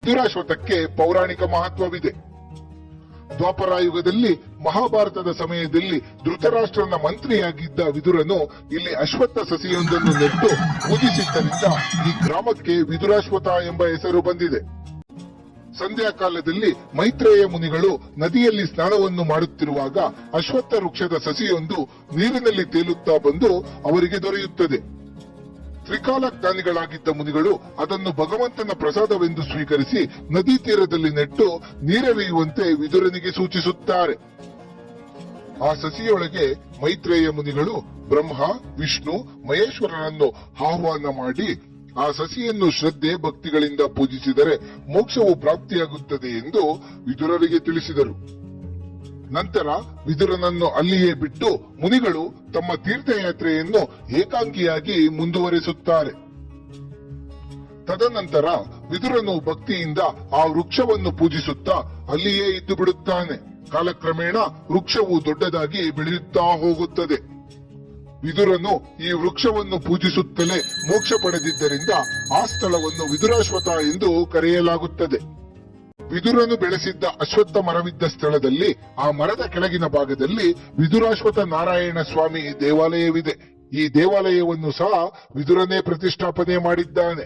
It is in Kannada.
ವಿದುರಾಶ್ವತ್ಥಕ್ಕೆ ಪೌರಾಣಿಕ ಮಹತ್ವವಿದೆ. ದ್ವಾಪರಾಯುಗದಲ್ಲಿ ಮಹಾಭಾರತದ ಸಮಯದಲ್ಲಿ ಧೃತರಾಷ್ಟ್ರನ ಮಂತ್ರಿಯಾಗಿದ್ದ ವಿದುರನು ಇಲ್ಲಿ ಅಶ್ವತ್ಥ ಸಸಿಯೊಂದನ್ನು ನೆಟ್ಟು ಪೂಜಿಸಿದ್ದರಿಂದ ಈ ಗ್ರಾಮಕ್ಕೆ ವಿದುರಾಶ್ವತ್ಥ ಎಂಬ ಹೆಸರು ಬಂದಿದೆ. ಸಂಧ್ಯಾ ಕಾಲದಲ್ಲಿ ಮೈತ್ರೇಯ ಮುನಿಗಳು ನದಿಯಲ್ಲಿ ಸ್ನಾನವನ್ನು ಮಾಡುತ್ತಿರುವಾಗ ಅಶ್ವತ್ಥ ವೃಕ್ಷದ ಸಸಿಯೊಂದು ನೀರಿನಲ್ಲಿ ತೇಲುತ್ತಾ ಬಂದು ಅವರಿಗೆ ದೊರೆಯುತ್ತದೆ. ತ್ರಿಕಾಲ ಜ್ಞಾನಿಗಳಾಗಿದ್ದ ಮುನಿಗಳು ಅದನ್ನು ಭಗವಂತನ ಪ್ರಸಾದವೆಂದು ಸ್ವೀಕರಿಸಿ ನದಿ ತೀರದಲ್ಲಿ ನೆಟ್ಟು ನೀರೆರೆಯುವಂತೆ ವಿದುರನಿಗೆ ಸೂಚಿಸುತ್ತಾರೆ. ಆ ಸಸಿಯೊಳಗೆ ಮೈತ್ರೇಯ ಮುನಿಗಳು ಬ್ರಹ್ಮ, ವಿಷ್ಣು, ಮಹೇಶ್ವರರನ್ನು ಆಹ್ವಾನ ಮಾಡಿ ಆ ಸಸಿಯನ್ನು ಶ್ರದ್ಧೆ ಭಕ್ತಿಗಳಿಂದ ಪೂಜಿಸಿದರೆ ಮೋಕ್ಷವು ಪ್ರಾಪ್ತಿಯಾಗುತ್ತದೆ ಎಂದು ವಿದುರರಿಗೆ ತಿಳಿಸಿದರು. ನಂತರ ವಿದುರನನ್ನು ಅಲ್ಲಿಯೇ ಬಿಟ್ಟು ಮುನಿಗಳು ತಮ್ಮ ತೀರ್ಥಯಾತ್ರೆಯನ್ನು ಏಕಾಂಗಿಯಾಗಿ ಮುಂದುವರಿಸುತ್ತಾರೆ. ತದನಂತರ ವಿದುರನು ಭಕ್ತಿಯಿಂದ ಆ ವೃಕ್ಷವನ್ನು ಪೂಜಿಸುತ್ತಾ ಅಲ್ಲಿಯೇ ಇದ್ದು ಬಿಡುತ್ತಾನೆ. ಕಾಲಕ್ರಮೇಣ ವೃಕ್ಷವು ದೊಡ್ಡದಾಗಿ ಬೆಳೆಯುತ್ತಾ ಹೋಗುತ್ತದೆ. ವಿದುರನು ಈ ವೃಕ್ಷವನ್ನು ಪೂಜಿಸುತ್ತಲೇ ಮೋಕ್ಷ ಪಡೆದಿದ್ದರಿಂದ ಆ ಸ್ಥಳವನ್ನು ವಿದುರಾಶ್ವತ್ಥ ಎಂದು ಕರೆಯಲಾಗುತ್ತದೆ. ವಿದುರನು ಬೆಳೆಸಿದ್ದ ಅಶ್ವತ್ಥ ಮರವಿದ್ದ ಸ್ಥಳದಲ್ಲಿ ಆ ಮರದ ಕೆಳಗಿನ ಭಾಗದಲ್ಲಿ ವಿದುರಾಶ್ವತ್ಥ ನಾರಾಯಣ ಸ್ವಾಮಿ ದೇವಾಲಯವಿದೆ. ಈ ದೇವಾಲಯವನ್ನು ಸಹ ವಿದುರನೇ ಪ್ರತಿಷ್ಠಾಪನೆ ಮಾಡಿದ್ದಾನೆ.